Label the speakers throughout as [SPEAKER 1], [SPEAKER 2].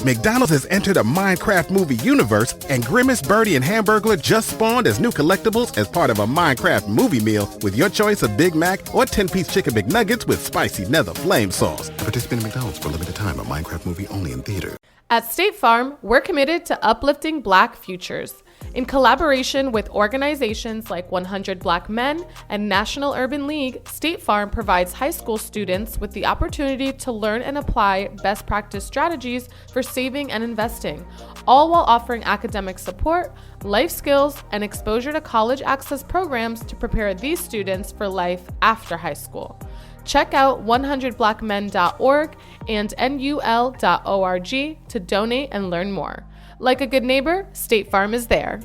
[SPEAKER 1] McDonald's has entered a Minecraft movie universe, and Grimace, Birdie, and Hamburglar just spawned as new collectibles as part of a Minecraft movie meal with your choice of Big Mac or 10-piece chicken McNuggets with spicy nether flame sauce. Participate in McDonald's for a limited time. A Minecraft movie only in theater.
[SPEAKER 2] At State Farm, we're committed to uplifting Black futures. In collaboration with organizations like 100 Black Men and National Urban League, State Farm provides high school students with the opportunity to learn and apply best practice strategies for saving and investing, all while offering academic support, life skills, and exposure to college access programs to prepare these students for life after high school. Check out 100blackmen.org and nul.org to donate and learn more. Like a good neighbor, State Farm is there.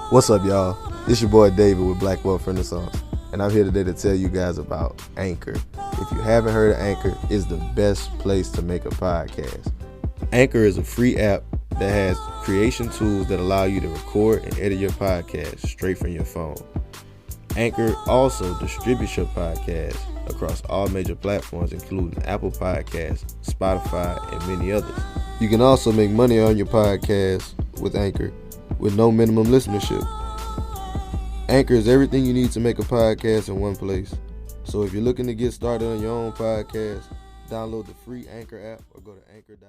[SPEAKER 3] What's up, y'all? It's your boy David with Black Wealth Renaissance, and I'm here today to tell you guys about Anchor. If you haven't heard of Anchor, it's the best place to make a podcast. Anchor is a free app that has creation tools that allow you to record and edit your podcast straight from your phone. Anchor also distributes your podcast across all major platforms, including Apple Podcasts, Spotify, and many others. You can also make money on your podcast with Anchor with no minimum listenership. Anchor is everything you need to make a podcast in one place. So if you're looking to get started on your own podcast, download the free Anchor app or go to anchor.fm.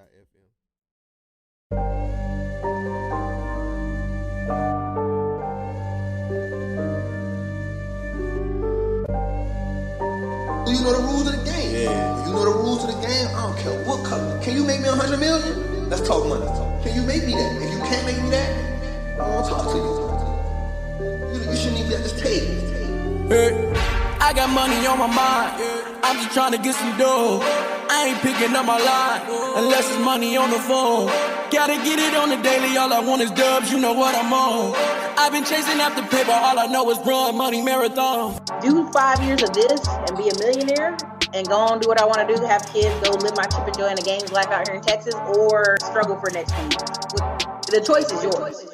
[SPEAKER 4] You know the rules of the game. Yeah. You know the rules of the game. I don't care what color. Can you make me 100 million? Let's talk money. Can you make me that? If you can't make me that, I won't talk to you. You shouldn't even be at this table.
[SPEAKER 5] Hey, I got money on my mind. I'm just trying to get some dough. I ain't picking up my line unless it's money on the phone. Gotta get it on the daily. All I want is dubs. You know what I'm on. I've been chasing after paper. All I know is run money marathon.
[SPEAKER 6] Do 5 years of this and be a millionaire and go on do what I want to do, have kids, go live my trip, enjoy in the games like out here in Texas, or struggle for the next few years. The choice is yours.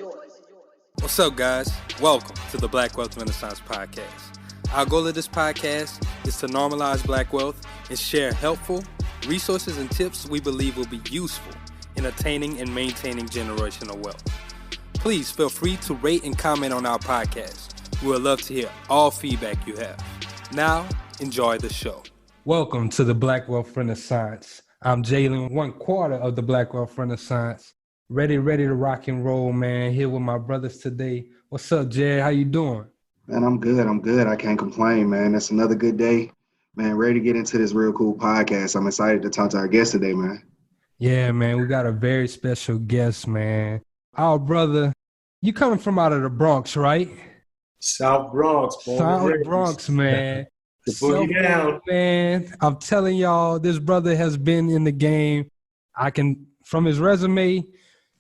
[SPEAKER 7] What's up, guys? Welcome to the Black Wealth Renaissance Podcast. Our goal of this podcast is to normalize Black wealth and share helpful resources and tips we believe will be useful in attaining and maintaining generational wealth. Please feel free to rate and comment on our podcast. We would love to hear all feedback you have. Now, enjoy the show.
[SPEAKER 8] Welcome to the Black Wealth Renaissance. I'm Jalen, 1/4 of the Black Wealth Renaissance. Ready to rock and roll, man. Here with my brothers today. What's up, Jay? How you doing?
[SPEAKER 9] Man, I'm good. I can't complain, man. It's another good day. Man, ready to get into this real cool podcast. I'm excited to talk to our guest today, man.
[SPEAKER 8] Yeah, man. We got a very special guest, man. Our brother, you coming from out of the Bronx, right?
[SPEAKER 10] South Bronx,
[SPEAKER 8] South Bronx, man.
[SPEAKER 10] The boogie down,
[SPEAKER 8] man. I'm telling y'all, this brother has been in the game. From his resume,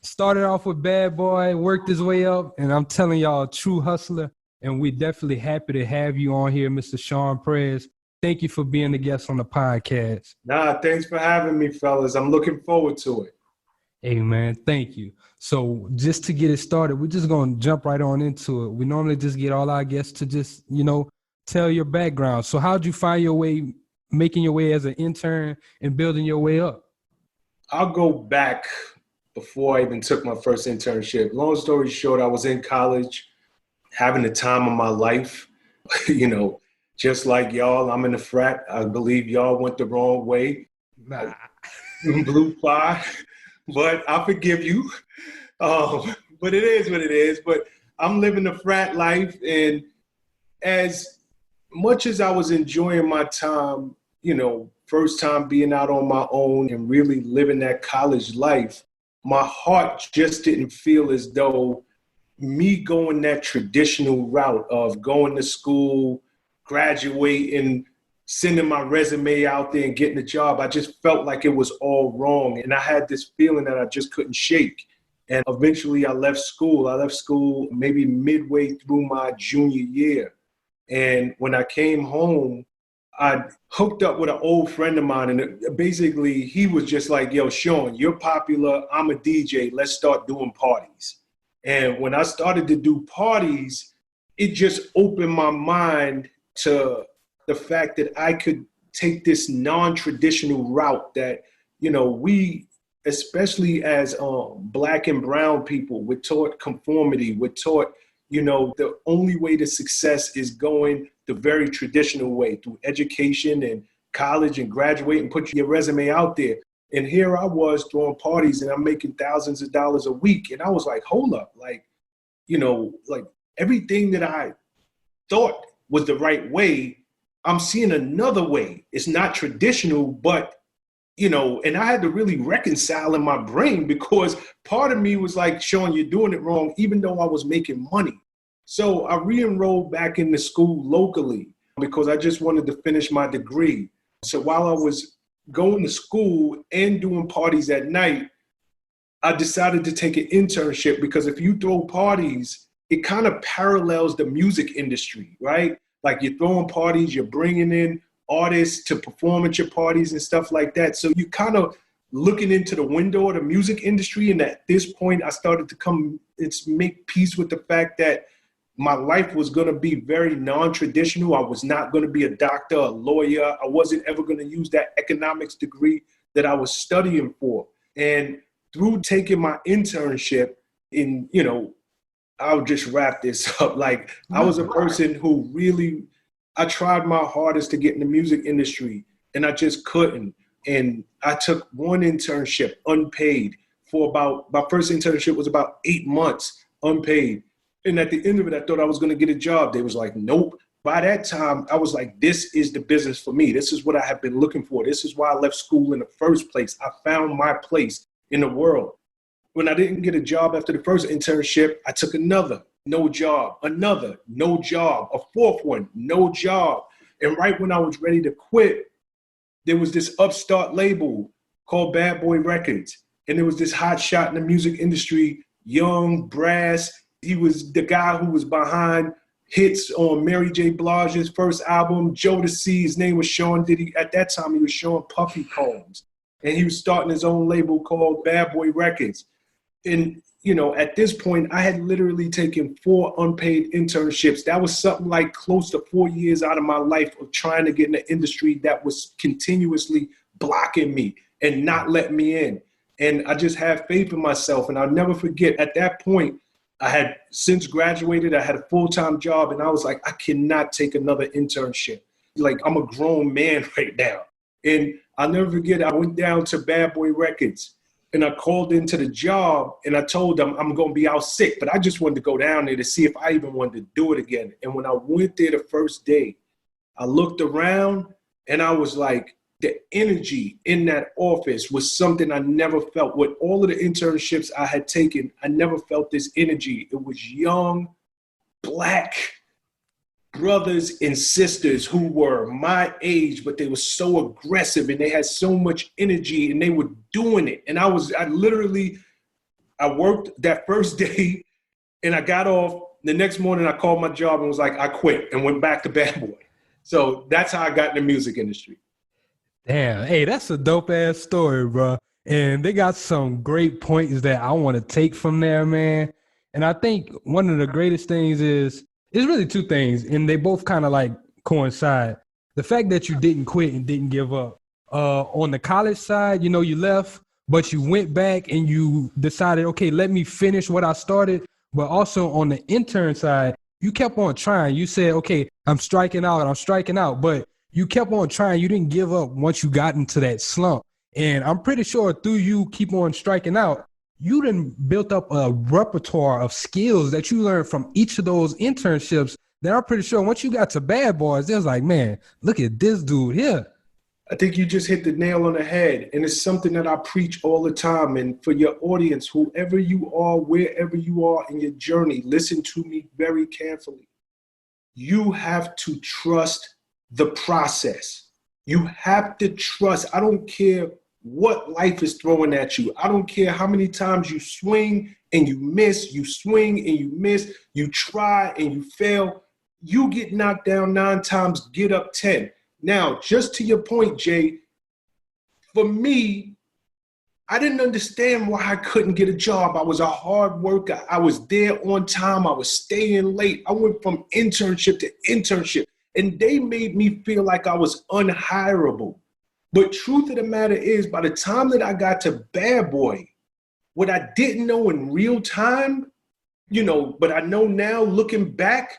[SPEAKER 8] started off with bad boy, worked his way up, and I'm telling y'all, true hustler. And we're definitely happy to have you on here, Mr. Shawn Prez. Thank you for being the guest on the podcast.
[SPEAKER 10] Nah, thanks for having me, fellas. I'm looking forward to it.
[SPEAKER 8] Hey, man, thank you. So just to get it started, we're just going to jump right on into it. We normally just get all our guests to just, tell your background. So how'd you find your way, making your way as an intern and building your way up?
[SPEAKER 10] I'll go back before I even took my first internship. Long story short, I was in college, having the time of my life. Just like y'all, I'm in the frat. I believe y'all went the wrong way.
[SPEAKER 8] Nah.
[SPEAKER 10] Blue fly. But I forgive you. But it is what it is. But I'm living the frat life. And as much as I was enjoying my time, first time being out on my own and really living that college life, my heart just didn't feel as though me going that traditional route of going to school, graduating, sending my resume out there and getting a job, I just felt like it was all wrong. And I had this feeling that I just couldn't shake. And eventually I left school. I left school maybe midway through my junior year. And when I came home, I hooked up with an old friend of mine. And basically he was just like, yo, Sean, you're popular. I'm a DJ. Let's start doing parties. And when I started to do parties, it just opened my mind to the fact that I could take this non-traditional route that, you know, we, especially as Black and brown people, we're taught conformity. We're taught, you know, the only way to success is going the very traditional way through education and college and graduate and put your resume out there. And here I was throwing parties and I'm making thousands of dollars a week. And I was like, hold up, like, you know, like everything that I thought was the right way, I'm seeing another way. It's not traditional, but, you know, and I had to really reconcile in my brain because part of me was like, Sean, you're doing it wrong, even though I was making money. So I re-enrolled back into school locally because I just wanted to finish my degree. So while I was going to school and doing parties at night, I decided to take an internship because if you throw parties, it kind of parallels the music industry, right? Like you're throwing parties, you're bringing in artists to perform at your parties and stuff like that. So you kind of looking into the window of the music industry. And at this point, I started to make peace with the fact that my life was going to be very non-traditional. I was not going to be a doctor, a lawyer. I wasn't ever going to use that economics degree that I was studying for. And through taking my internship in, you know, I'll just wrap this up. Like I was a person who really, I tried my hardest to get in the music industry and I just couldn't. And I took one internship unpaid for my first internship was about 8 months unpaid. And at the end of it, I thought I was going to get a job. They was like, nope. By that time, I was like, this is the business for me. This is what I have been looking for. This is why I left school in the first place. I found my place in the world. When I didn't get a job after the first internship, I took another, no job, another, no job, a fourth one, no job. And right when I was ready to quit, there was this upstart label called Bad Boy Records. And there was this hot shot in the music industry, young, brass. He was the guy who was behind hits on Mary J. Blige's first album, Jodeci. His name was Sean Diddy. At that time, he was Shawn Puffy Combs. And he was starting his own label called Bad Boy Records. And, you know, at this point, I had literally taken 4 unpaid internships. That was something like close to 4 years out of my life of trying to get in the industry that was continuously blocking me and not letting me in. And I just had faith in myself. And I'll never forget, at that point, I had since graduated, I had a full-time job, and I was like, I cannot take another internship. Like, I'm a grown man right now. And I'll never forget, I went down to Bad Boy Records, and I called into the job, and I told them I'm going to be out sick, but I just wanted to go down there to see if I even wanted to do it again. And when I went there the first day, I looked around, and I was like, the energy in that office was something I never felt. With all of the internships I had taken, I never felt this energy. It was young, Black brothers and sisters who were my age, but they were so aggressive and they had so much energy and they were doing it. And I worked that first day and I got off. The next morning I called my job and was like, I quit and went back to Bad Boy. So that's how I got in the music industry.
[SPEAKER 8] Damn, hey, that's a dope-ass story, bro. And they got some great points that I want to take from there, man. And I think one of the greatest things is, it's really 2 things, and they both kind of like coincide. The fact that you didn't quit and didn't give up. On the college side, you know, you left, but you went back and you decided, okay, let me finish what I started. But also on the intern side, you kept on trying. You said, okay, I'm striking out, but you kept on trying. You didn't give up once you got into that slump. And I'm pretty sure through you keep on striking out, you done built up a repertoire of skills that you learned from each of those internships that I'm pretty sure once you got to Bad Boys, it was like, man, look at this dude here.
[SPEAKER 10] I think you just hit the nail on the head. And it's something that I preach all the time. And for your audience, whoever you are, wherever you are in your journey, listen to me very carefully. You have to trust the process. You have to trust. I don't care what life is throwing at you. I don't care how many times you swing and you miss, you swing and you miss, you try and you fail. You get knocked down 9 times, get up 10. Now, just to your point, Jay, for me, I didn't understand why I couldn't get a job. I was a hard worker. I was there on time. I was staying late. I went from internship to internship. and they made me feel like I was unhireable. But truth of the matter is, by the time that I got to Bad Boy, what I didn't know in real time, but I know now looking back,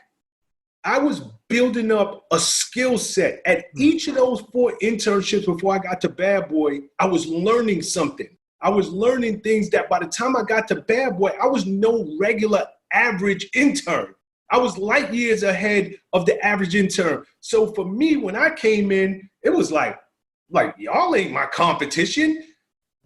[SPEAKER 10] I was building up a skill set. At each of those 4 internships before I got to Bad Boy, I was learning something. I was learning things that by the time I got to Bad Boy, I was no regular average intern. I was light years ahead of the average intern. So for me, when I came in, it was like y'all ain't my competition.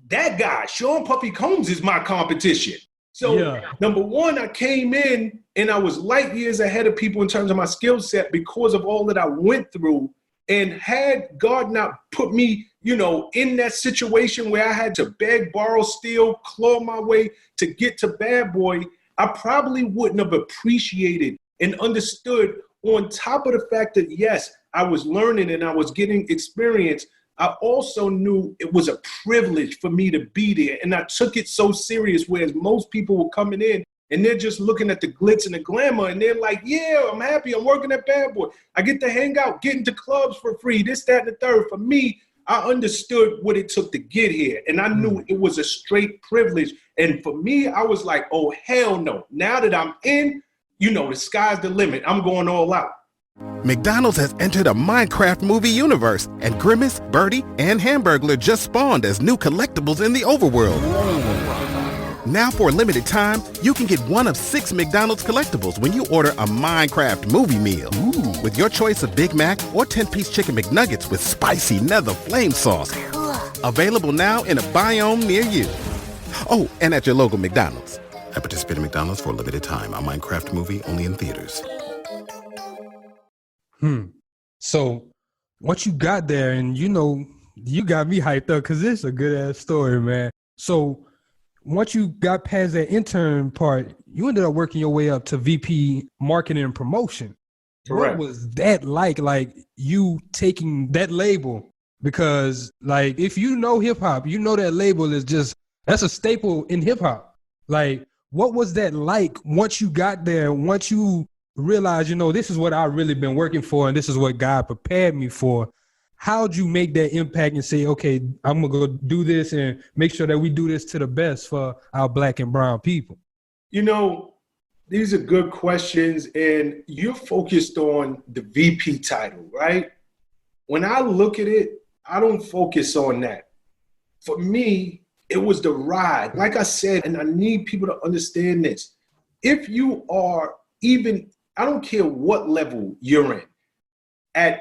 [SPEAKER 10] That guy, Shawn Puffy Combs, is my competition. So number one, I came in and I was light years ahead of people in terms of my skill set because of all that I went through. And had God not put me, in that situation where I had to beg, borrow, steal, claw my way to get to Bad Boy, I probably wouldn't have appreciated and understood, on top of the fact that, yes, I was learning and I was getting experience, I also knew it was a privilege for me to be there. And I took it so serious, whereas most people were coming in and they're just looking at the glitz and the glamour and they're like, yeah, I'm happy. I'm working at Bad Boy. I get to hang out, get into clubs for free, this, that, and the third. For me, I understood what it took to get here. And I knew it was a straight privilege. And for me, I was like, oh, hell no. Now that I'm in, the sky's the limit. I'm going all out.
[SPEAKER 1] McDonald's has entered a Minecraft movie universe, and Grimace, Birdie, and Hamburglar just spawned as new collectibles in the overworld. Now for a limited time, you can get one of 6 McDonald's collectibles when you order a Minecraft movie meal. Ooh. With your choice of Big Mac or 10-piece chicken McNuggets with spicy nether flame sauce. Available now in a biome near you. Oh, and at your local McDonald's. I participate in McDonald's for a limited time. A Minecraft movie only in theaters.
[SPEAKER 8] So once you got there, and you got me hyped up because it's a good ass story, man. So once you got past that intern part, you ended up working your way up to VP marketing and promotion. Correct. What was that like you taking that label? Because if you know hip hop, that label is that's a staple in hip hop. What was that like once you got there, once you realize, this is what I've really been working for and this is what God prepared me for? How'd you make that impact and say, okay, I'm going to go do this and make sure that we do this to the best for our Black and brown people?
[SPEAKER 10] These are good questions, and you're focused on the VP title, right? When I look at it, I don't focus on that. For me, it was the ride. Like I said, and I need people to understand this. If you are I don't care what level you're in,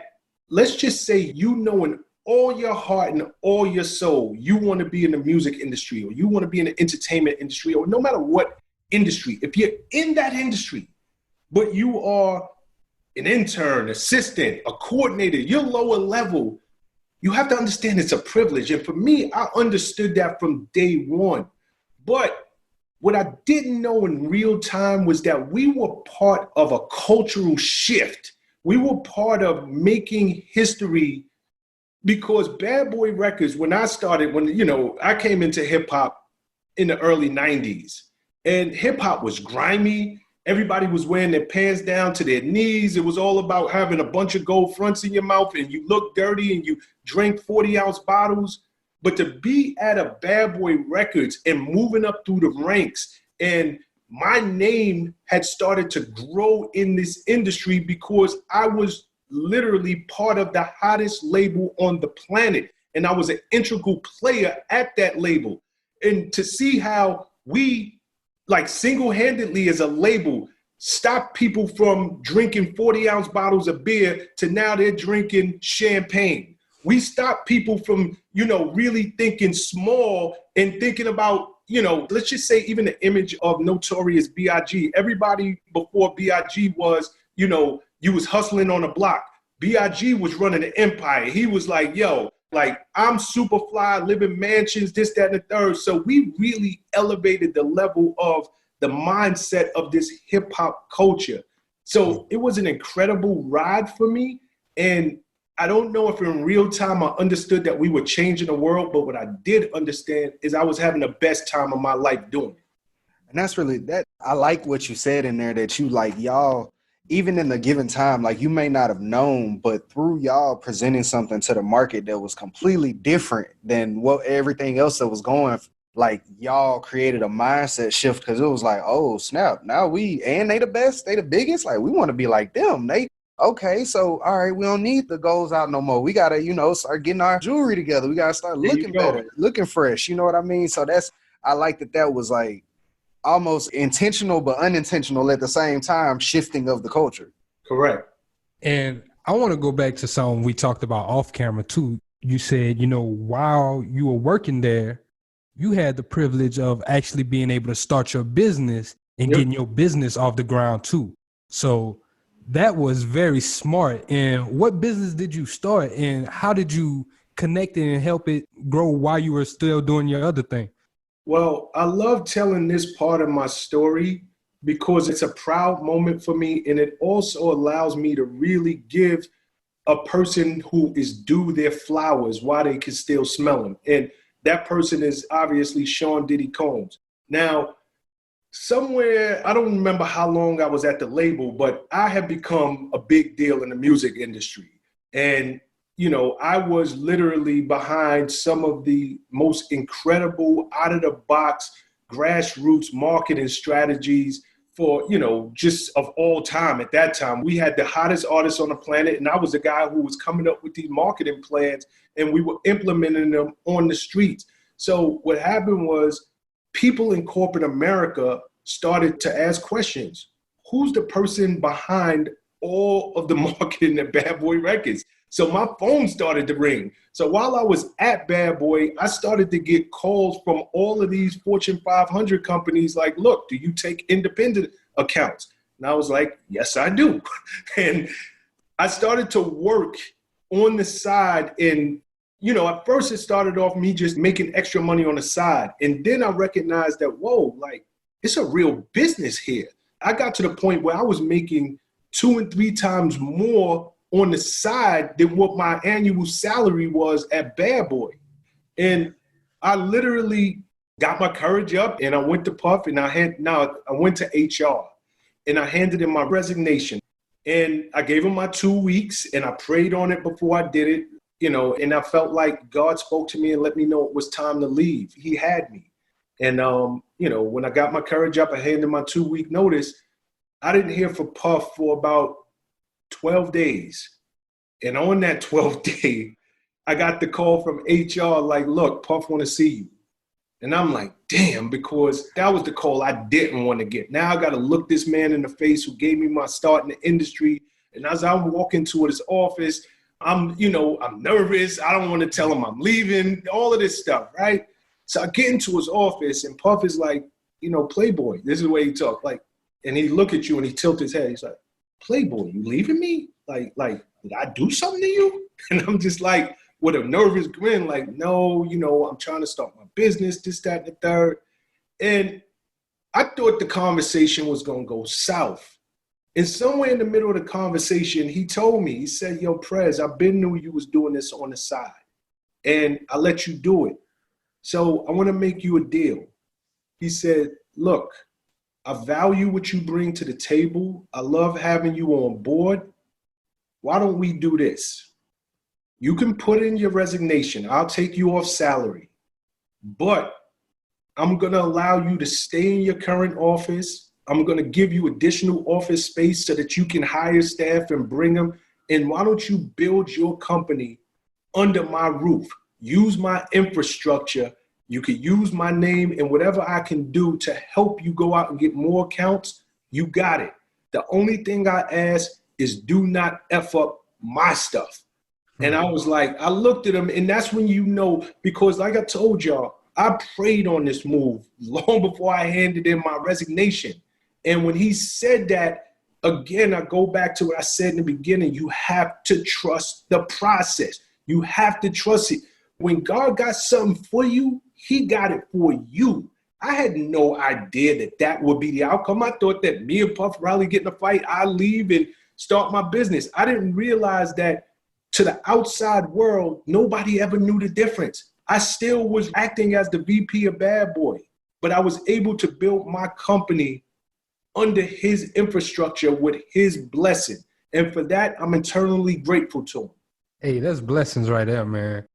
[SPEAKER 10] let's just say in all your heart and all your soul, you want to be in the music industry or you want to be in the entertainment industry or no matter what industry. If you're in that industry, but you are an intern, assistant, a coordinator, you're lower level, you have to understand it's a privilege. And for me, I understood that from day one. But what I didn't know in real time was that we were part of a cultural shift. We were part of making history, because Bad Boy Records, when I started, I came into hip hop in the early 90s, and hip hop was grimy. Everybody was wearing their pants down to their knees. It was all about having a bunch of gold fronts in your mouth and you look dirty and you drink 40-ounce bottles. But to be at a Bad Boy Records and moving up through the ranks, and my name had started to grow in this industry because I was literally part of the hottest label on the planet. And I was an integral player at that label. And to see how we, single-handedly as a label, stopped people from drinking 40-ounce bottles of beer to now they're drinking champagne. We stopped people from, really thinking small and thinking about, let's just say even the image of Notorious B.I.G. Everybody before B.I.G. was, you was hustling on a block. B.I.G. was running an empire. He was like, I'm super fly, live in mansions, this, that, and the third. So we really elevated the level of the mindset of this hip hop culture. So it was an incredible ride for me. And I don't know if in real time I understood that we were changing the world, but what I did understand is I was having the best time of my life doing it.
[SPEAKER 9] And that's really that. I like what you said in there, that you y'all even in the given time, like you may not have known, but through y'all presenting something to the market that was completely different than what everything else that was going, like y'all created a mindset shift because it was like, oh snap, now they the best, they the biggest, like we want to be like them. Okay, so all right, we don't need the goals out no more. We gotta, start getting our jewelry together. We gotta start looking better, looking fresh. You know what I mean? So I like that was like almost intentional but unintentional at the same time, shifting of the culture.
[SPEAKER 10] Correct.
[SPEAKER 8] And I want to go back to something we talked about off camera too. You said, while you were working there, you had the privilege of actually being able to start your business and getting your business off the ground too. So that was very smart. And what business did you start and how did you connect it and help it grow while you were still doing your other thing?
[SPEAKER 10] Well, I love telling this part of my story because it's a proud moment for me, and it also allows me to really give a person who is due their flowers while they can still smell them. And that person is obviously Sean Diddy Combs. Now, somewhere, I don't remember how long I was at the label, but I have become a big deal in the music industry. And I was literally behind some of the most incredible out-of-the-box grassroots marketing strategies for, just of all time. At that time, we had the hottest artists on the planet, and I was the guy who was coming up with these marketing plans, and we were implementing them on the streets. So what happened was people in corporate America started to ask questions. Who's the person behind all of the marketing at Bad Boy Records? So my phone started to ring. So while I was at Bad Boy, I started to get calls from all of these Fortune 500 companies like, look, do you take independent accounts? And I was like, yes, I do. And I started to work on the side. And, at first it started off me just making extra money on the side. And then I recognized that, whoa, like it's a real business here. I got to the point where I was making 2 and 3 times more on the side than what my annual salary was at Bad Boy. And I literally got my courage up and I went to Puff and I went to HR and I handed in my resignation. And I gave him my 2 weeks and I prayed on it before I did it, and I felt like God spoke to me and let me know it was time to leave. He had me. And, when I got my courage up, I handed my 2-week notice. I didn't hear from Puff for about 12 days. And on that 12th day, I got the call from HR like, look, Puff want to see you. And I'm like, damn, because that was the call I didn't want to get. Now I got to look this man in the face who gave me my start in the industry. And as I'm walking to his office, I'm nervous. I don't want to tell him I'm leaving, all of this stuff, right? So I get into his office and Puff is like, Playboy, this is the way he talk. Like, and he look at you and he tilt his head. He's like, Playboy, you leaving me? Like, did I do something to you? And I'm just like, with a nervous grin, like, no, I'm trying to start my business, this, that, and the third. And I thought the conversation was going to go south. And somewhere in the middle of the conversation, he told me, he said, yo, Prez, I've been knew you was doing this on the side. And I let you do it. So I want to make you a deal. He said, look, I value what you bring to the table. I love having you on board. Why don't we do this? You can put in your resignation. I'll take you off salary. But I'm going to allow you to stay in your current office. I'm going to give you additional office space so that you can hire staff and bring them. And why don't you build your company under my roof? Use my infrastructure. You can use my name and whatever I can do to help you go out and get more accounts. You got it. The only thing I ask is do not F up my stuff. And I was like, I looked at him and that's when because like I told y'all, I prayed on this move long before I handed in my resignation. And when he said that, again, I go back to what I said in the beginning, you have to trust the process. You have to trust it. When God got something for you, he got it for you. I had no idea that would be the outcome. I thought that me and Puff Riley get in a fight, I leave and start my business. I didn't realize that to the outside world, nobody ever knew the difference. I still was acting as the VP of Bad Boy, but I was able to build my company under his infrastructure with his blessing. And for that, I'm eternally grateful to him.
[SPEAKER 8] Hey, that's blessings right there, man.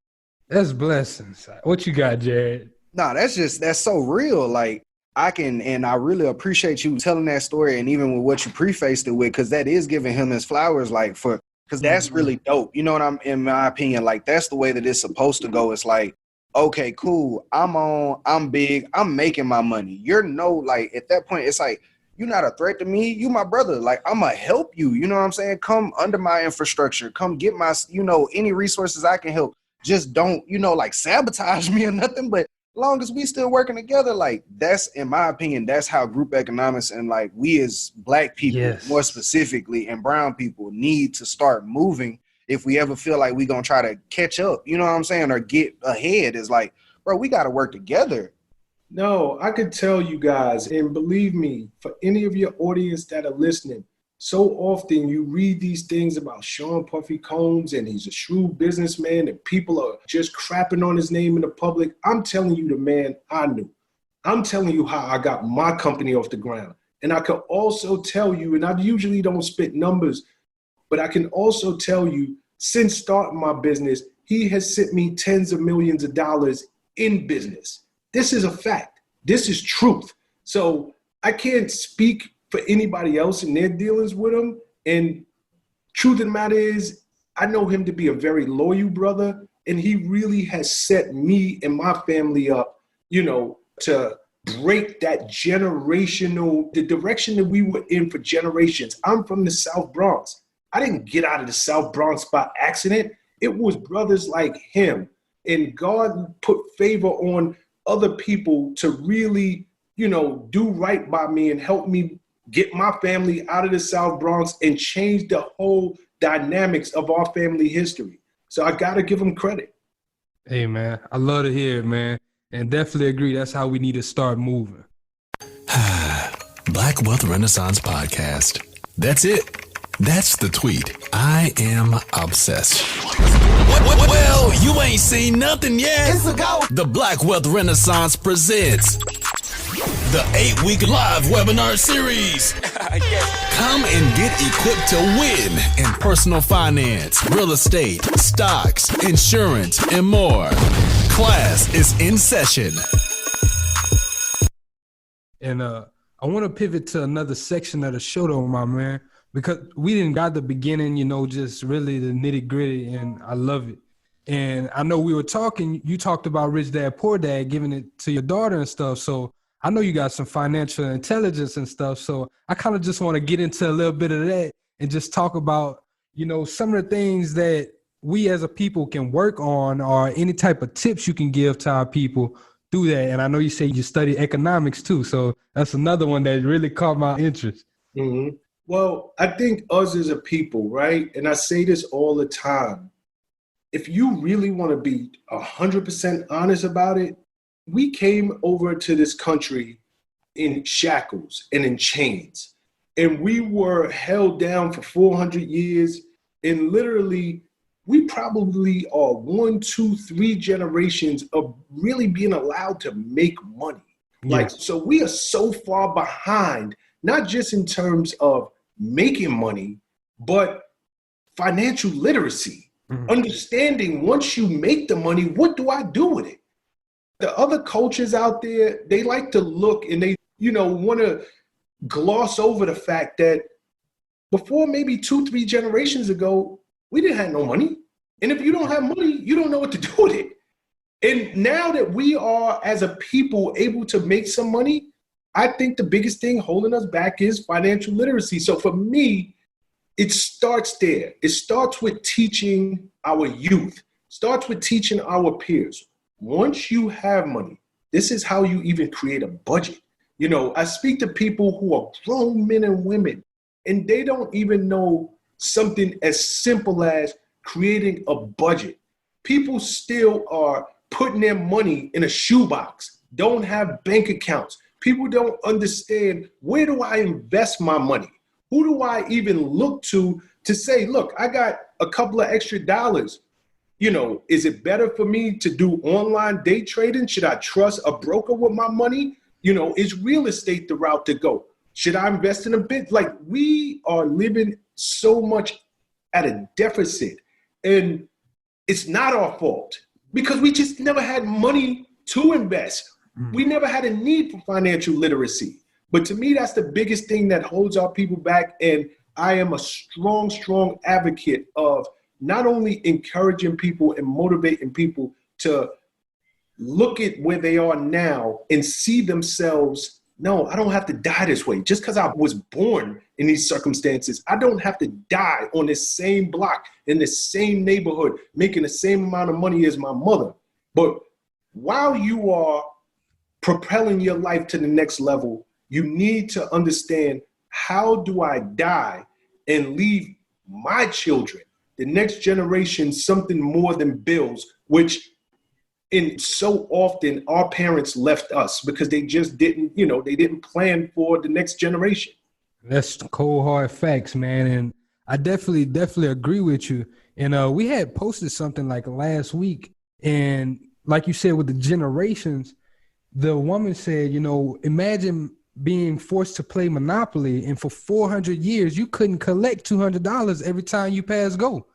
[SPEAKER 8] That's blessings. What you got, Jared?
[SPEAKER 9] Nah, that's so real. Like, I really appreciate you telling that story, and even with what you prefaced it with, because that is giving him his flowers, like, because that's really dope. You know what in my opinion, like, that's the way that it's supposed to go. It's like, okay, cool. I'm big. I'm making my money. Like, at that point, it's like, you're not a threat to me. You my brother. Like, I'm going to help you. You know what I'm saying? Come under my infrastructure. Come get my, any resources I can help. Just don't, like, sabotage me or nothing. But long as we still working together, like, that's, in my opinion, that's how group economics and, like, we as Black people, more specifically, and brown people need to start moving if we ever feel like we going to try to catch up, you know what I'm saying, or get ahead. Is like, bro, we got to work together.
[SPEAKER 10] No, I could tell you guys, and believe me, for any of your audience that are listening, so often you read these things about Shawn Puffy Combs and he's a shrewd businessman and people are just crapping on his name in the public. I'm telling you the man I knew. I'm telling you how I got my company off the ground. And I can also tell you, and I usually don't spit numbers, but I can also tell you, since starting my business, he has sent me tens of millions of dollars in business. This is a fact. This is truth. So I can't speak for anybody else in their dealings with him. And truth of the matter is, I know him to be a very loyal brother, and he really has set me and my family up, to break that the direction that we were in for generations. I'm from the South Bronx. I didn't get out of the South Bronx by accident. It was brothers like him. And God put favor on other people to really, do right by me and help me get my family out of the South Bronx and change the whole dynamics of our family history. So I got to give him credit.
[SPEAKER 8] Hey, man, I love to hear it, man. And definitely agree. That's how we need to start moving.
[SPEAKER 11] Black Wealth Renaissance Podcast. That's it. That's the tweet. I am obsessed. Well, you ain't seen nothing yet.
[SPEAKER 5] It's a go.
[SPEAKER 11] The Black Wealth Renaissance presents the 8-week live webinar series. Come and get equipped to win in personal finance, real estate, stocks, insurance, and more. Class is in session.
[SPEAKER 8] And I want to pivot to another section of the show, though, my man, because we didn't got the beginning, just really the nitty gritty, and I love it. And I know we were talking, you talked about Rich Dad, Poor Dad, giving it to your daughter and stuff. So I know you got some financial intelligence and stuff. So I kind of just want to get into a little bit of that and just talk about, some of the things that we as a people can work on, or any type of tips you can give to our people through that. And I know you say you study economics too. So that's another one that really caught my interest.
[SPEAKER 10] Mm-hmm. Well, I think us as a people, right? And I say this all the time. If you really want to be 100% honest about it, we came over to this country in shackles and in chains. And we were held down for 400 years. And literally, we probably are 1, 2, 3 generations of really being allowed to make money.
[SPEAKER 8] Yes.
[SPEAKER 10] So we are so far behind, not just in terms of making money, but financial literacy. Understanding once you make the money, what do I do with it? The other cultures out there, they like to look and they, want to gloss over the fact that before maybe 2, 3 generations ago, we didn't have no money. And if you don't have money, you don't know what to do with it. And now that we are, as a people, able to make some money, I think the biggest thing holding us back is financial literacy. So for me, it starts there. It starts with teaching our youth, starts with teaching our peers. Once you have money, this is how you even create a budget. I speak to people who are grown men and women, and they don't even know something as simple as creating a budget. People still are putting their money in a shoebox, don't have bank accounts. People don't understand, where do I invest my money? Who do I even look to say, look, I got a couple of extra dollars. Is it better for me to do online day trading? Should I trust a broker with my money? Is real estate the route to go? Should I invest in a bit? Like, we are living so much at a deficit, and it's not our fault because we just never had money to invest. We never had a need for financial literacy. But to me, that's the biggest thing that holds our people back. And I am a strong, strong advocate of not only encouraging people and motivating people to look at where they are now and see themselves, no, I don't have to die this way. Just because I was born in these circumstances, I don't have to die on this same block, in the same neighborhood, making the same amount of money as my mother. But while you are propelling your life to the next level, you need to understand, how do I die and leave my children, the next generation, something more than bills, which so often our parents left us because they just didn't, they didn't plan for the next generation.
[SPEAKER 8] That's cold hard facts, man. And I definitely agree with you. And we had posted something like last week, and like you said, with the generations, the woman said, imagine being forced to play Monopoly, and for 400 years, you couldn't collect $200 every time you pass go.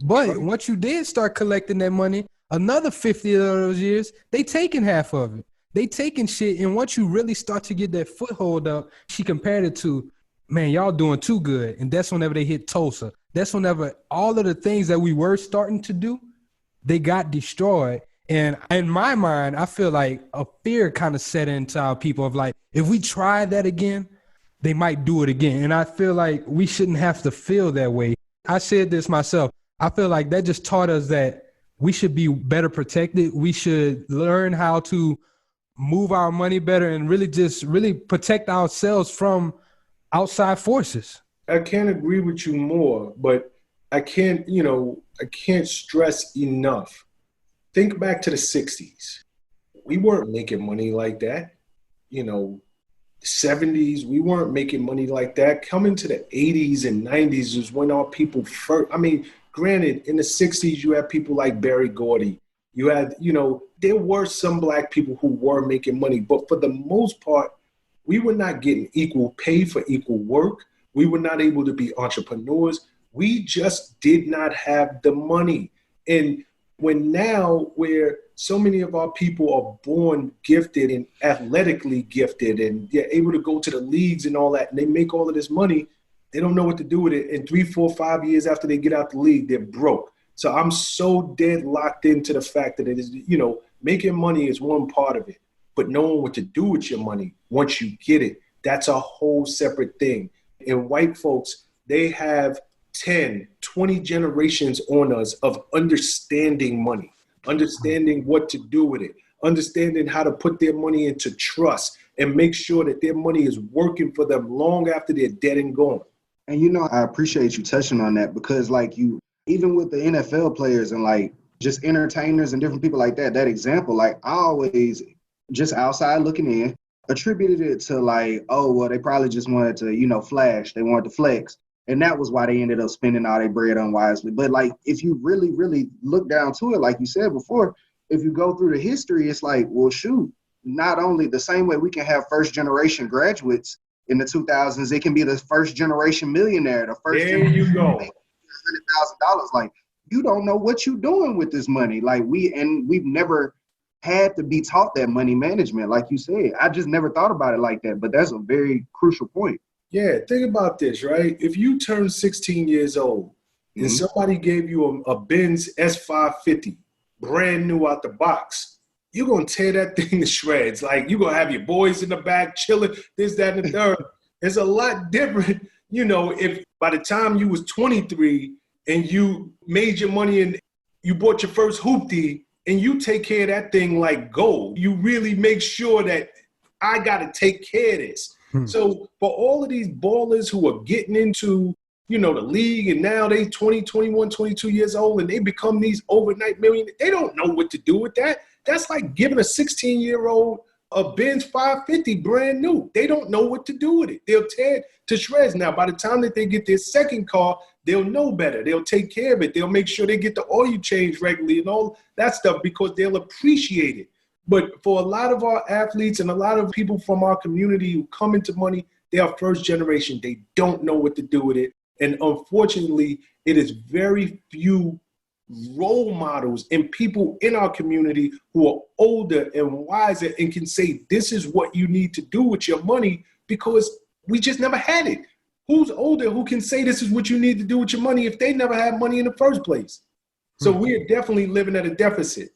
[SPEAKER 8] But once you did start collecting that money, another 50 of those years, they taking half of it. They taking shit. And once you really start to get that foothold up, she compared it to, man, y'all doing too good. And that's whenever they hit Tulsa. That's whenever all of the things that we were starting to do, they got destroyed. And in my mind, I feel like a fear kind of set into our people of like, if we try that again, they might do it again. And I feel like we shouldn't have to feel that way. I said this myself. I feel like that just taught us that we should be better protected. We should learn how to move our money better and really protect ourselves from outside forces.
[SPEAKER 10] I can't agree with you more, but I can't stress enough. Think back to the 60s. We weren't making money like that. 70s, we weren't making money like that. Coming to the 80s and 90s is when our people first, granted, in the 60s, you had people like Berry Gordy. You had, there were some Black people who were making money, but for the most part, we were not getting equal pay for equal work. We were not able to be entrepreneurs. We just did not have the money. And where so many of our people are born gifted and athletically gifted, and they're able to go to the leagues and all that, and they make all of this money, they don't know what to do with it. And 3, 4, 5 years after they get out the league, they're broke. So I'm so dead locked into the fact that it is, making money is one part of it, but knowing what to do with your money once you get it, that's a whole separate thing. And white folks, they have 10, 20 generations on us of understanding money, understanding what to do with it, understanding how to put their money into trust and make sure that their money is working for them long after they're dead and gone.
[SPEAKER 9] And I appreciate you touching on that, because even with the NFL players and just entertainers and different people like that example, I always, just outside looking in, attributed it to they probably just wanted to, flash. They wanted to flex. And that was why they ended up spending all their bread unwisely. But if you really, really look down to it, like you said before, if you go through the history, it's not only the same way we can have first generation graduates in the 2000s, it can be the first generation millionaire, the first
[SPEAKER 10] there you go.
[SPEAKER 9] $100,000. You don't know what you're doing with this money. We've never had to be taught that money management. Like you said, I just never thought about it like that, but that's a very crucial point.
[SPEAKER 10] Yeah, think about this, right? If you turn 16 years old and somebody gave you a Benz S550, brand new out the box, you're going to tear that thing to shreds. You're going to have your boys in the back chilling, this, that, and the third. It's a lot different, if by the time you was 23 and you made your money and you bought your first hoopty and you take care of that thing like gold. You really make sure that I got to take care of this. So for all of these ballers who are getting into, the league, and now they 20, 21, 22 years old, and they become these overnight millionaires, they don't know what to do with that. That's like giving a 16-year-old a Benz 550 brand new. They don't know what to do with it. They'll tear it to shreds. Now, by the time that they get their second car, they'll know better. They'll take care of it. They'll make sure they get the oil changed regularly and all that stuff because they'll appreciate it. But for a lot of our athletes and a lot of people from our community who come into money, They are first generation. They don't know what to do with it. And unfortunately, it is very few role models and people in our community who are older and wiser and can say, this is what you need to do with your money, because we just never had it. Who's older who can say this is what you need to do with your money if they never had money in the first place? So we are definitely living at a deficit.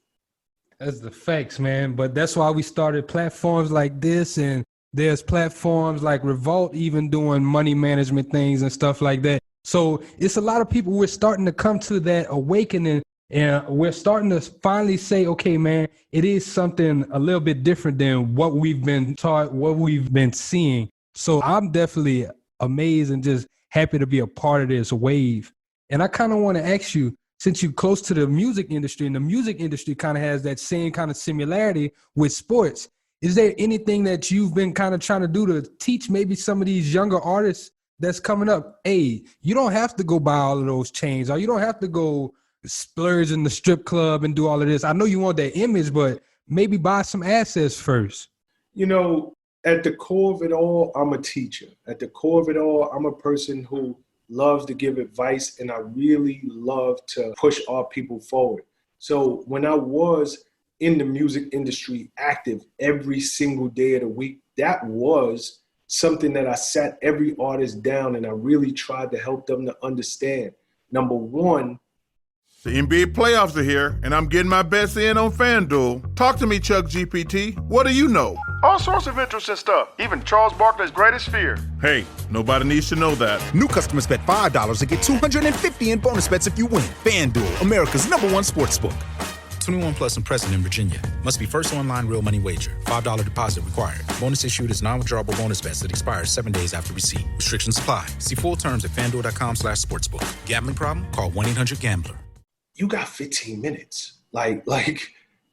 [SPEAKER 8] That's the facts, man. But that's why we started platforms like this, and there's platforms like Revolt even doing money management things and stuff like that. So it's a lot of people, we're starting to come to that awakening, and we're starting to finally say, okay, man, it is something a little bit different than what we've been taught, what we've been seeing. So I'm definitely amazed and just happy to be a part of this wave. And I kind of want to ask you, since you're close to the music industry, and the music industry kind of has that same kind of similarity with sports, is there anything that you've been kind of trying to do to teach maybe some of these younger artists that's coming up? Hey, you don't have to go buy all of those chains, or you don't have to go splurge in the strip club and do all of this. I know you want that image, but maybe buy some assets first.
[SPEAKER 10] You know, at the core of it all, I'm a teacher. At the core of it all, I'm a person who loves to give advice, and I really love to push our people forward. So when I was in the music industry active every single day of the week, that was something that I sat every artist down and I really tried to help them to understand. Number one,
[SPEAKER 12] the NBA playoffs are here, and I'm getting my best in on FanDuel. Talk to me, Chuck GPT. What do you know?
[SPEAKER 13] All sorts of interesting stuff, even Charles Barkley's greatest fear.
[SPEAKER 12] Hey, nobody needs to know that.
[SPEAKER 14] New customers bet $5 and get $250 in bonus bets if you win. FanDuel, America's #1 sportsbook. 21 plus and present in Virginia. Must be first online real money wager. $5 deposit required. Bonus issued is non-withdrawable bonus bets that expires 7 days after receipt. Restrictions apply. See full terms at FanDuel.com/sportsbook. Gambling problem? Call 1-800-GAMBLER.
[SPEAKER 10] You got 15 minutes. Like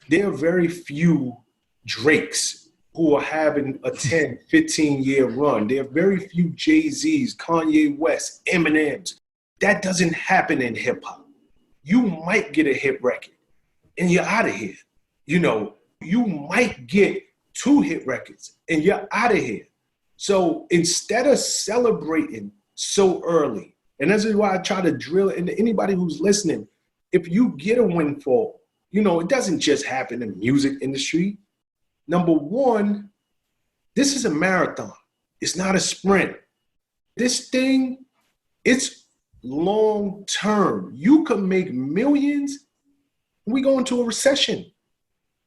[SPEAKER 10] there are very few Drakes who are having a 10, 15-year run. There are very few Jay-Z's, Kanye West, Eminems. That doesn't happen in hip-hop. You might get a hit record, and you're out of here. You know, you might get 2 hit records, and you're out of here. So instead of celebrating so early, and this is why I try to drill it into anybody who's listening, if you get a windfall, you know, it doesn't just happen in the music industry. Number one, this is a marathon. It's not a sprint. This thing, it's long term. You can make millions. We go into a recession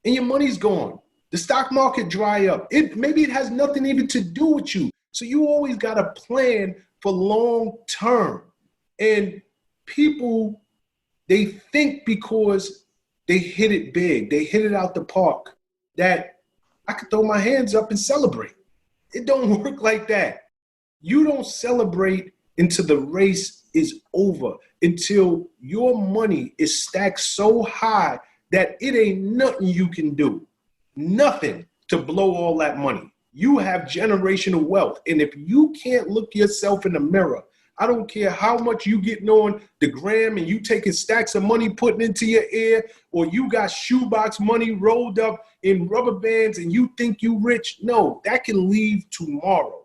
[SPEAKER 10] and your money's gone. The stock market dry up. Maybe it has nothing even to do with you. So you always got to plan for long term. And people, they think because they hit it big, they hit it out the park, that I could throw my hands up and celebrate. It don't work like that. You don't celebrate until the race is over, until your money is stacked so high that it ain't nothing you can do, nothing to blow all that money. You have generational wealth. And if you can't look yourself in the mirror, I don't care how much you getting on the gram and you taking stacks of money putting into your ear, or you got shoebox money rolled up in rubber bands and you think you rich. No, that can leave tomorrow.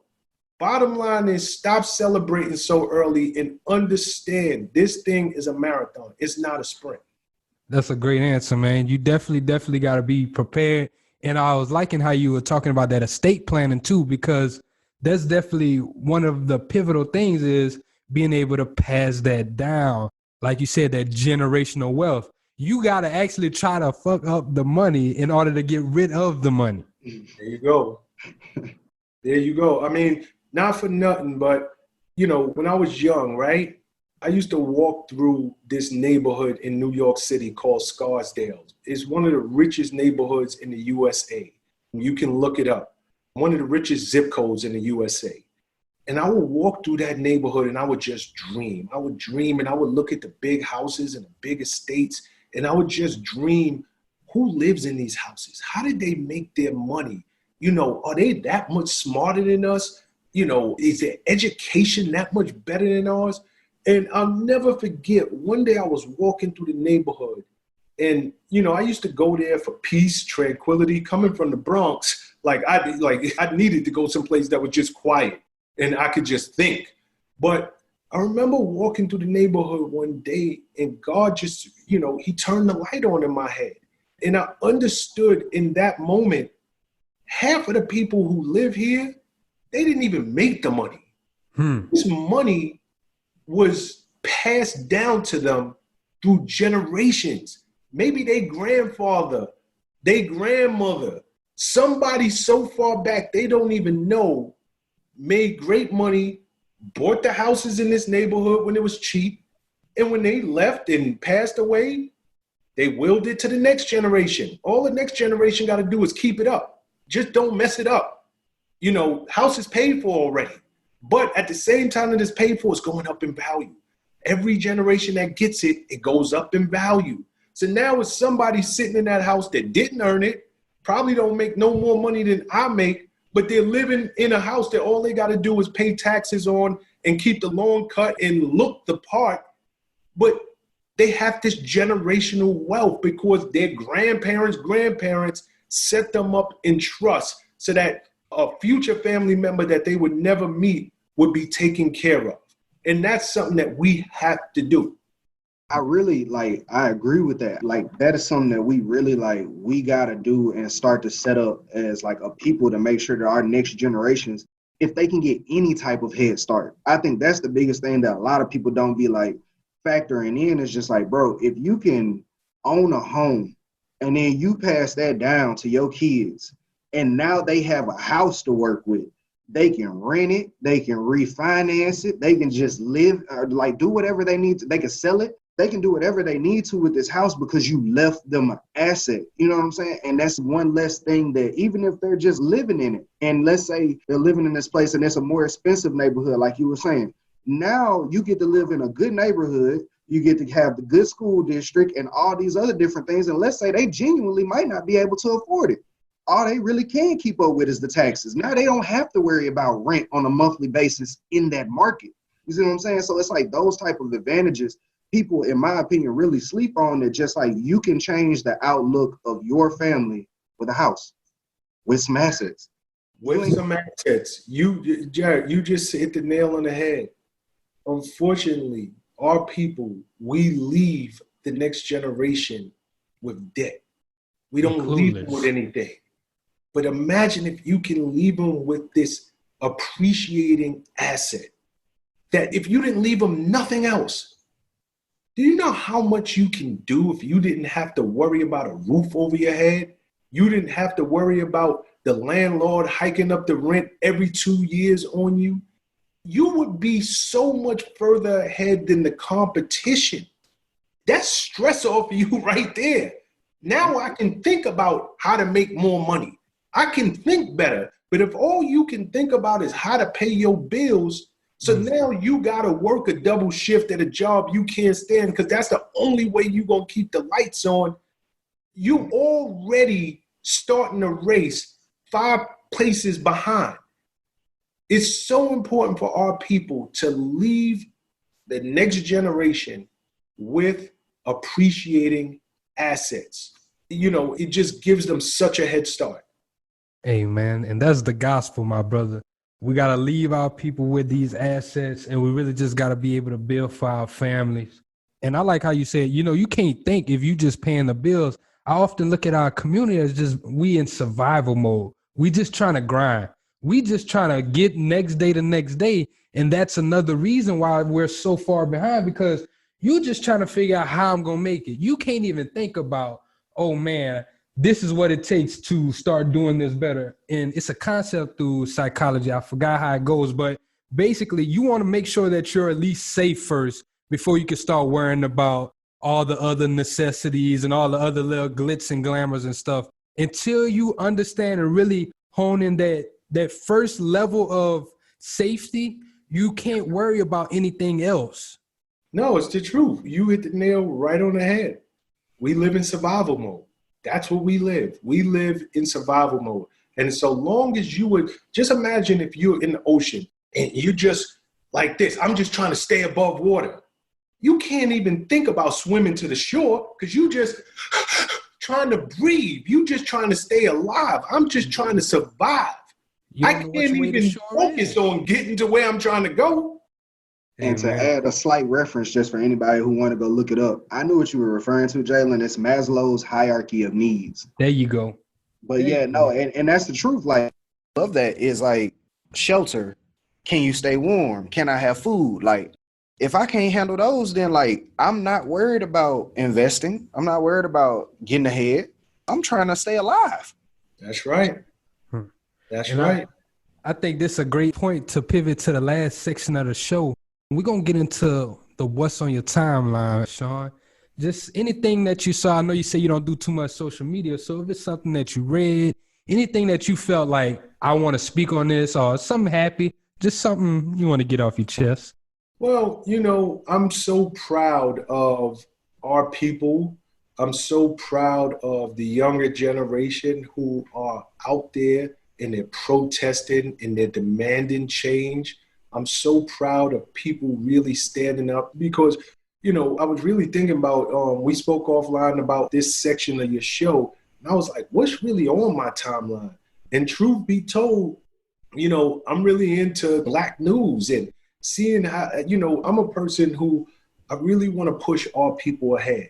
[SPEAKER 10] Bottom line is, stop celebrating so early and understand this thing is a marathon. It's not a sprint.
[SPEAKER 8] That's a great answer, man. You definitely got to be prepared. And I was liking how you were talking about that estate planning too, because that's definitely one of the pivotal things, is being able to pass that down. Like you said, that generational wealth. You got to actually try to fuck up the money in order to get rid of the money.
[SPEAKER 10] There you go. There you go. I mean, not for nothing, but, you know, when I was young, right, I used to walk through this neighborhood in New York City called Scarsdale. It's one of the richest neighborhoods in the USA. You can look it up. One of the richest zip codes in the USA. And I would walk through that neighborhood and I would just dream. I would dream and I would look at the big houses and the big estates, and I would just dream, who lives in these houses? How did they make their money? You know, are they that much smarter than us? You know, is their education that much better than ours? And I'll never forget, one day I was walking through the neighborhood, and, you know, I used to go there for peace, tranquility. Coming from the Bronx, I needed to go someplace that was just quiet. and I could just think. But I remember walking through the neighborhood one day, and God just, he turned the light on in my head. And I understood in that moment, half of the people who live here, they didn't even make the money. This money was passed down to them through generations. Maybe their grandfather, their grandmother, somebody so far back they don't even know, made great money, bought the houses in this neighborhood when it was cheap, and when they left and passed away, they willed it to the next generation. All the next generation got to do is keep it up. Just don't mess it up. House is paid for already. But at the same time that it's paid for, it's going up in value. Every generation that gets it, it goes up in value. So now it's somebody sitting in that house that didn't earn it, probably don't make no more money than I make, but they're living in a house that all they got to do is pay taxes on and keep the lawn cut and look the part. But they have this generational wealth because their grandparents set them up in trust so that a future family member that they would never meet would be taken care of. And that's something that we have to do.
[SPEAKER 9] I agree with that. That is something that we really we got to do and start to set up as a people to make sure that our next generations, if they can get any type of head start. I think that's the biggest thing that a lot of people don't be factoring in is just bro, if you can own a home and then you pass that down to your kids, and now they have a house to work with. They can rent it. They can refinance it. They can just live or do whatever they need to. They can sell it. They can do whatever they need to with this house because you left them an asset. You know what I'm saying? And that's one less thing that even if they're just living in it, and let's say they're living in this place and it's a more expensive neighborhood, like you were saying, now you get to live in a good neighborhood. You get to have the good school district and all these other different things. And let's say they genuinely might not be able to afford it. All they really can keep up with is the taxes. Now they don't have to worry about rent on a monthly basis in that market. You see what I'm saying? So it's those type of advantages people, in my opinion, really sleep on, that just you can change the outlook of your family with a house, with some assets.
[SPEAKER 10] With some assets. Jared, you just hit the nail on the head. Unfortunately, our people, we leave the next generation with debt. We don't leave them with anything. But imagine if you can leave them with this appreciating asset, that if you didn't leave them nothing else, do you know how much you can do if you didn't have to worry about a roof over your head? You didn't have to worry about the landlord hiking up the rent every 2 years on you. You would be so much further ahead than the competition. That's stress off of you right there. Now I can think about how to make more money. I can think better. But if all you can think about is how to pay your bills, so now you got to work a double shift at a job you can't stand because that's the only way you're going to keep the lights on. You already starting a race 5 places behind. It's so important for our people to leave the next generation with appreciating assets. It just gives them such a head start.
[SPEAKER 8] Amen. And that's the gospel, my brother. We got to leave our people with these assets, and we really just got to be able to build for our families. And I like how you said, you can't think if you just paying the bills. I often look at our community as just we in survival mode. We just trying to grind. We just trying to get next day to next day. And that's another reason why we're so far behind, because you just trying to figure out how I'm going to make it. You can't even think about, oh man, this is what it takes to start doing this better. And it's a concept through psychology. I forgot how it goes, but basically you want to make sure that you're at least safe first before you can start worrying about all the other necessities and all the other little glitz and glamours and stuff. Until you understand and really hone in that first level of safety, you can't worry about anything else.
[SPEAKER 10] No, it's the truth. You hit the nail right on the head. We live in survival mode. That's what we live. We live in survival mode. And so long as you would just imagine if you're in the ocean and you just like this, I'm just trying to stay above water. You can't even think about swimming to the shore because you just trying to breathe. You just trying to stay alive. I'm just trying to survive. I can't even focus on getting to where I'm trying to go.
[SPEAKER 9] And to add a slight reference just for anybody who want to go look it up, I knew what you were referring to, Jalen. It's Maslow's hierarchy of needs.
[SPEAKER 8] There you go.
[SPEAKER 9] But and that's the truth. Like, I love that is like shelter. Can you stay warm? Can I have food? Like, if I can't handle those, then like I'm not worried about investing. I'm not worried about getting ahead. I'm trying to stay alive.
[SPEAKER 10] That's right. That's
[SPEAKER 8] And
[SPEAKER 10] right.
[SPEAKER 8] I think this is a great point to pivot to the last section of the show. We're going to get into the what's on your timeline, Sean. Just anything that you saw. I know you say you don't do too much social media. So if it's something that you read, anything that you felt like, I want to speak on this, or something happy, just something you want to get off your chest.
[SPEAKER 10] Well, I'm so proud of our people. I'm so proud of the younger generation who are out there and they're protesting and they're demanding change. I'm so proud of people really standing up because, I was really thinking about, we spoke offline about this section of your show, and I was like, what's really on my timeline? And truth be told, I'm really into Black news and seeing how, I'm a person who I really want to push our people ahead,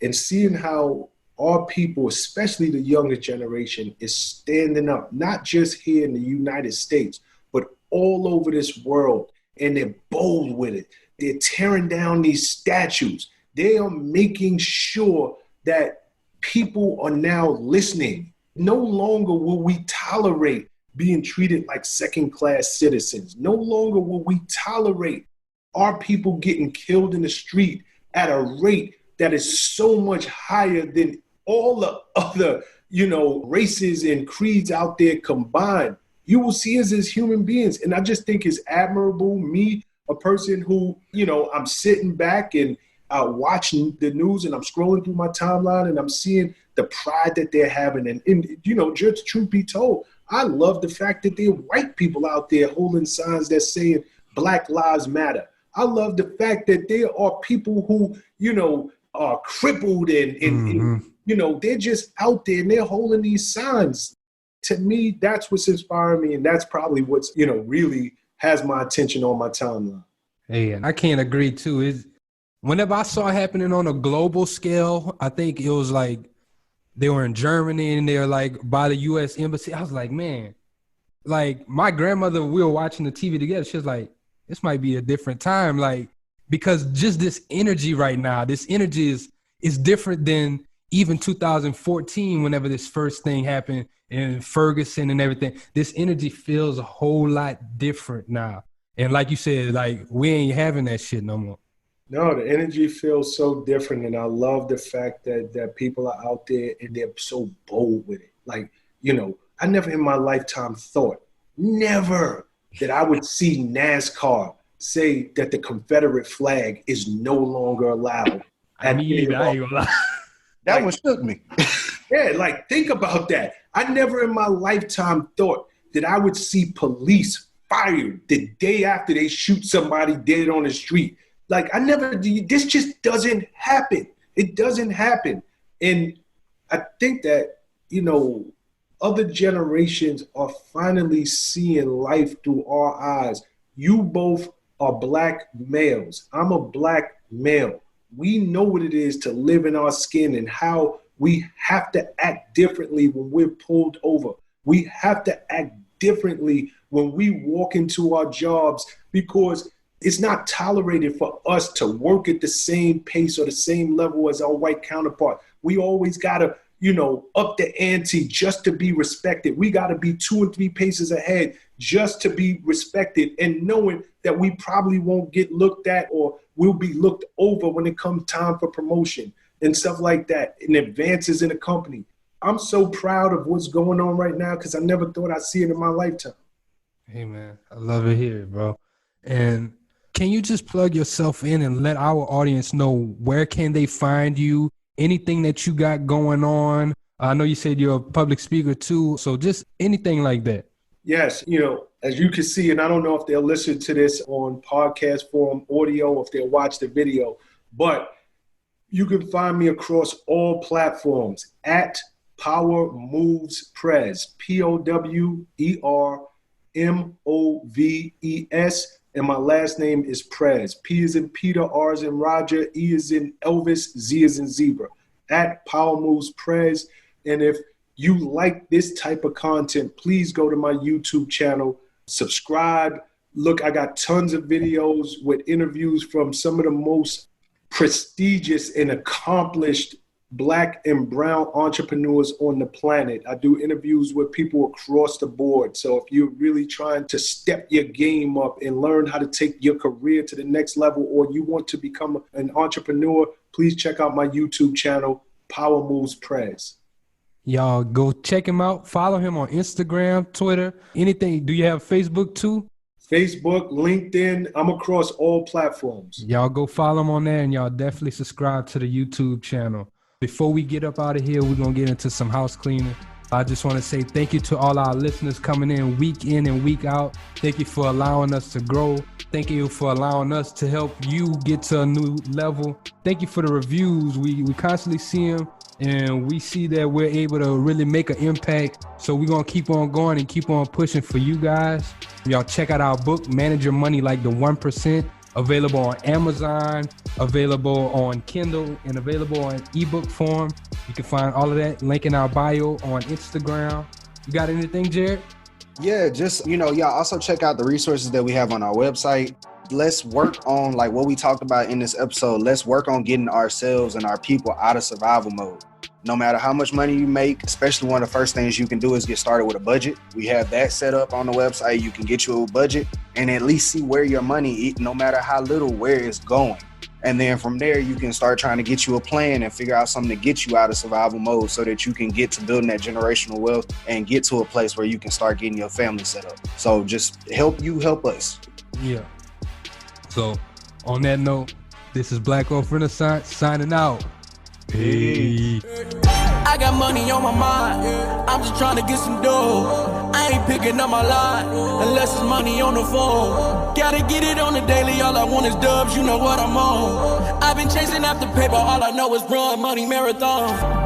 [SPEAKER 10] and seeing how our people, especially the younger generation, is standing up, not just here in the United States, but all over this world. And they're bold with it. They're tearing down these statues. They are making sure that people are now listening. No longer will we tolerate being treated like second-class citizens. No longer will we tolerate our people getting killed in the street at a rate that is so much higher than all the other, races and creeds out there combined. You will see us as human beings. And I just think it's admirable. Me, a person who, I'm sitting back and watching the news and I'm scrolling through my timeline and I'm seeing the pride that they're having. And just truth be told, I love the fact that there are white people out there holding signs that saying Black Lives Matter. I love the fact that there are people who, are crippled and they're just out there and they're holding these signs. To me, that's what's inspiring me. And that's probably what's, really has my attention on my timeline.
[SPEAKER 8] Hey, and I can't agree too. Whenever I saw it happening on a global scale, I think it was like they were in Germany and they were like by the U.S. Embassy. I was like, man, like my grandmother, we were watching the TV together. She was like, this might be a different time. Like, because just this energy right now, this energy is different than even 2014, whenever this first thing happened in Ferguson and everything. This energy feels a whole lot different now. And like you said, like we ain't having that shit no more.
[SPEAKER 10] No, the energy feels so different. And I love the fact that people are out there and they're so bold with it. Like, I never in my lifetime thought, never, that I would see NASCAR say that the Confederate flag is no longer allowed.
[SPEAKER 8] I ain't gonna lie.
[SPEAKER 9] That one shook me.
[SPEAKER 10] Yeah, like think about that. I never in my lifetime thought that I would see police fired the day after they shoot somebody dead on the street. Like this just doesn't happen. It doesn't happen. And I think that, other generations are finally seeing life through our eyes. You both are Black males. I'm a Black male. We know what it is to live in our skin and how we have to act differently when we're pulled over. We have to act differently when we walk into our jobs because it's not tolerated for us to work at the same pace or the same level as our white counterpart. We always got to, up the ante just to be respected. We got to be 2 and 3 paces ahead just to be respected, and knowing that we probably won't get looked at or will be looked over when it comes time for promotion and stuff like that and advances in a company. I'm so proud of what's going on right now because I never thought I'd see it in my lifetime.
[SPEAKER 8] Hey, man, I love it here, bro. And can you just plug yourself in and let our audience know where can they find you, anything that you got going on? I know you said you're a public speaker too, so just anything like that.
[SPEAKER 10] Yes, as you can see, and I don't know if they'll listen to this on podcast form, audio, or if they'll watch the video, but you can find me across all platforms at Power Moves Prez, POWER Moves, and my last name is Prez. P is in Peter, R is in Roger, E is in Elvis, Z is in Zebra. At Power Moves Prez. And if you like this type of content, please go to my YouTube channel, subscribe. Look, I got tons of videos with interviews from some of the most prestigious and accomplished Black and brown entrepreneurs on the planet. I do interviews with people across the board. So if you're really trying to step your game up and learn how to take your career to the next level, or you want to become an entrepreneur, please check out my YouTube channel, Power Moves Prez.
[SPEAKER 8] Y'all go check him out. Follow him on Instagram, Twitter, anything. Do you have Facebook too?
[SPEAKER 10] Facebook, LinkedIn, I'm across all platforms.
[SPEAKER 8] Y'all go follow him on there, and y'all definitely subscribe to the YouTube channel. Before we get up out of here, we're going to get into some house cleaning. I just want to say thank you to all our listeners coming in and week out. Thank you for allowing us to grow. Thank you for allowing us to help you get to a new level. Thank you for the reviews. We constantly see them, and we see that we're able to really make an impact. So we're going to keep on going and keep on pushing for you guys. Y'all check out our book, Manage Your Money Like the 1%. Available on Amazon, available on Kindle, and available on ebook form. You can find all of that link in our bio on Instagram. You got anything, Jared?
[SPEAKER 9] Yeah, just, y'all also check out the resources that we have on our website. Let's work on, like what we talked about in this episode, let's work on getting ourselves and our people out of survival mode. No matter how much money you make, especially one of the first things you can do is get started with a budget. We have that set up on the website. You can get you a budget and at least see where your money, no matter how little, where it's going. And then from there, you can start trying to get you a plan and figure out something to get you out of survival mode so that you can get to building that generational wealth and get to a place where you can start getting your family set up. So just help us.
[SPEAKER 8] Yeah. So on that note, this is Black Wealth Renaissance signing out. Peace.
[SPEAKER 5] I got money on my mind. I'm just trying to get some dough. I ain't picking up my line unless it's money on the phone. Gotta get it on the daily. All I want is dubs. You know what I'm on. I've been chasing after paper. All I know is run money marathon.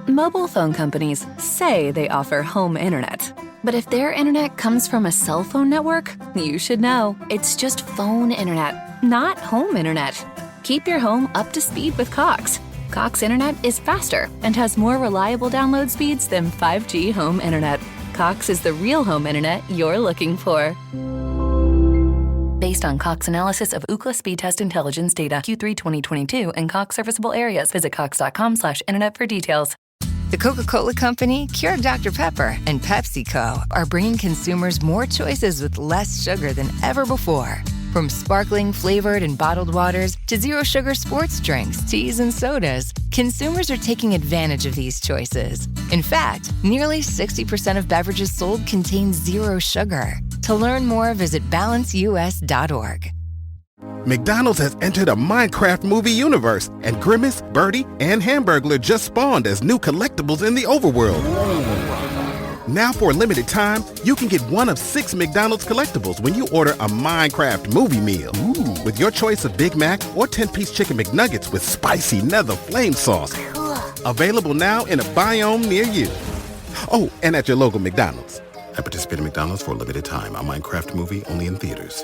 [SPEAKER 15] Mobile phone companies say they offer home internet. But if their internet comes from a cell phone network, you should know. It's just phone internet, not home internet. Keep your home up to speed with Cox. Cox internet is faster and has more reliable download speeds than 5G home internet. Cox is the real home internet you're looking for. Based on Cox analysis of Ookla speed test intelligence data Q3 2022 and Cox serviceable areas, visit cox.com/internet for details.
[SPEAKER 16] The Coca-Cola Company, Keurig Dr. Pepper, and PepsiCo are bringing consumers more choices with less sugar than ever before. From sparkling, flavored, and bottled waters to zero-sugar sports drinks, teas, and sodas, consumers are taking advantage of these choices. In fact, nearly 60% of beverages sold contain zero sugar. To learn more, visit balanceus.org.
[SPEAKER 1] McDonald's has entered a Minecraft movie universe, and Grimace, Birdie, and Hamburglar just spawned as new collectibles in the overworld. Now for a limited time, you can get one of 6 McDonald's collectibles when you order a Minecraft movie meal. Ooh. With your choice of Big Mac or 10-piece chicken McNuggets with spicy nether flame sauce. Available now in a biome near you. Oh, and at your local McDonald's. At participating McDonald's for a limited time. A Minecraft movie only in theaters.